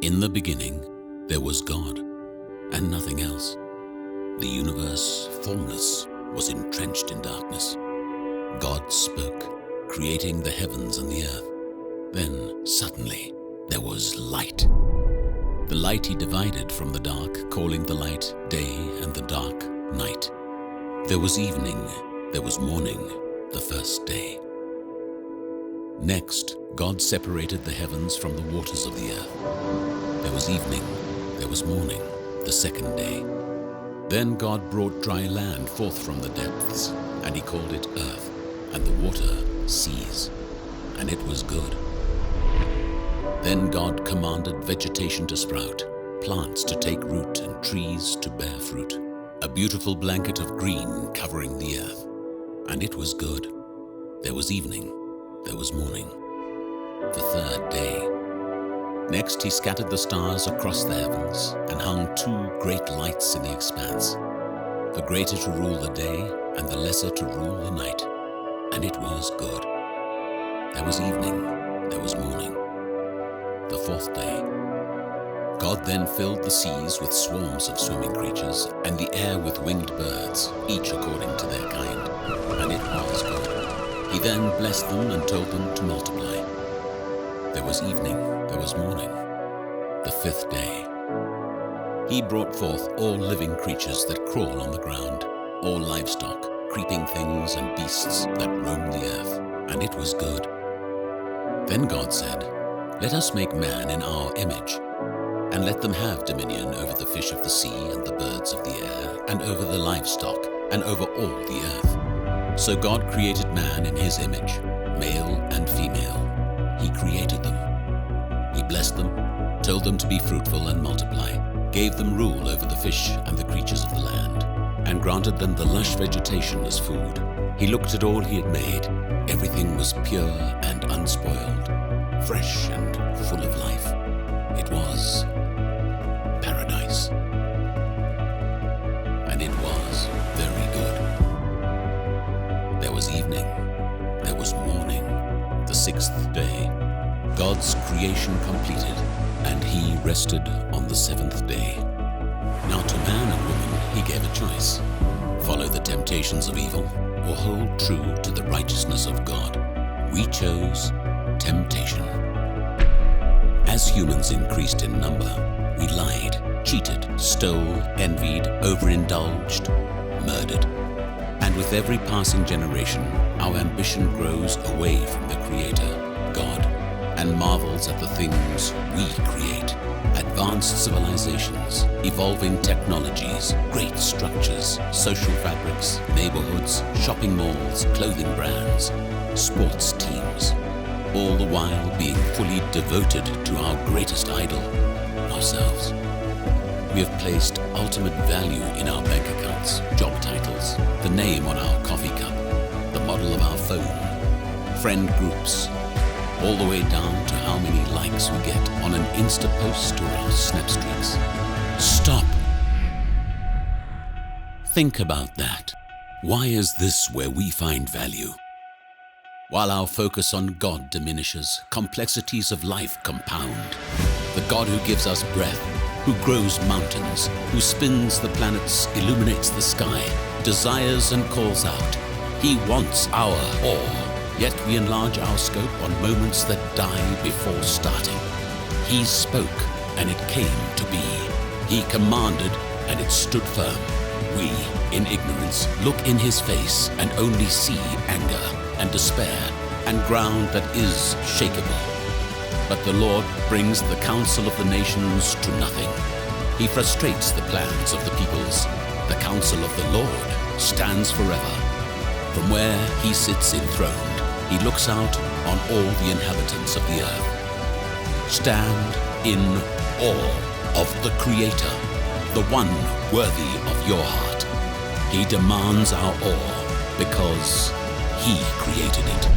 In the beginning, there was God, and nothing else. The universe, formless, was entrenched in darkness. God spoke, creating the heavens and the earth. Then, suddenly, there was light. The light he divided from the dark, calling the light day and the dark night. There was evening, there was morning, the first day. Next, God separated the heavens from the waters of the earth. There was evening, there was morning, the second day. Then God brought dry land forth from the depths, and he called it earth, and the water seas. And it was good. Then God commanded vegetation to sprout, plants to take root, and trees to bear fruit, a beautiful blanket of green covering the earth. And it was good. There was evening, there was morning, the third day. Next he scattered the stars across the heavens and hung two great lights in the expanse, the greater to rule the day and the lesser to rule the night. And it was good. There was evening, there was morning, the fourth day. God then filled the seas with swarms of swimming creatures and the air with winged birds, each according to their kind. And it was good. He then blessed them and told them to multiply. There was evening, there was morning, the fifth day. He brought forth all living creatures that crawl on the ground, all livestock, creeping things and beasts that roam the earth, and it was good. Then God said, "Let us make man in our image, and let them have dominion over the fish of the sea and the birds of the air, and over the livestock, and over all the earth." So God created man in his image, male and female. He created them. He blessed them, told them to be fruitful and multiply, gave them rule over the fish and the creatures of the land, and granted them the lush vegetation as food. He looked at all he had made. Everything was pure and unspoiled, fresh and full of life. It was paradise. And it was very good. There was evening, there was morning, the sixth day. God's creation completed, and he rested on the seventh day. Now to man and woman he gave a choice: follow the temptations of evil, or hold true to the righteousness of God. We chose temptation. As humans increased in number, we lied, cheated, stole, envied, overindulged, murdered. And with every passing generation, our ambition grows away from the Creator, God, and marvels at the things we create. Advanced civilizations, evolving technologies, great structures, social fabrics, neighborhoods, shopping malls, clothing brands, sports teams, all the while being fully devoted to our greatest idol, ourselves. We have placed ultimate value in our bank accounts, job titles, the name on our coffee cup, the model of our phone, friend groups, all the way down to how many likes we get on an Insta post or our Snap streaks. Stop. Think about that. Why is this where we find value? While our focus on God diminishes, complexities of life compound. The God who gives us breath, who grows mountains, who spins the planets, illuminates the sky, desires and calls out. He wants our all. Yet we enlarge our scope on moments that die before starting. He spoke, and it came to be. He commanded, and it stood firm. We, in ignorance, look in his face and only see anger and despair and ground that is shakeable. But the Lord brings the counsel of the nations to nothing. He frustrates the plans of the peoples. The counsel of the Lord stands forever. From where he sits enthroned, he looks out on all the inhabitants of the earth. Stand in awe of the Creator, the one worthy of your heart. He demands our awe because he created it.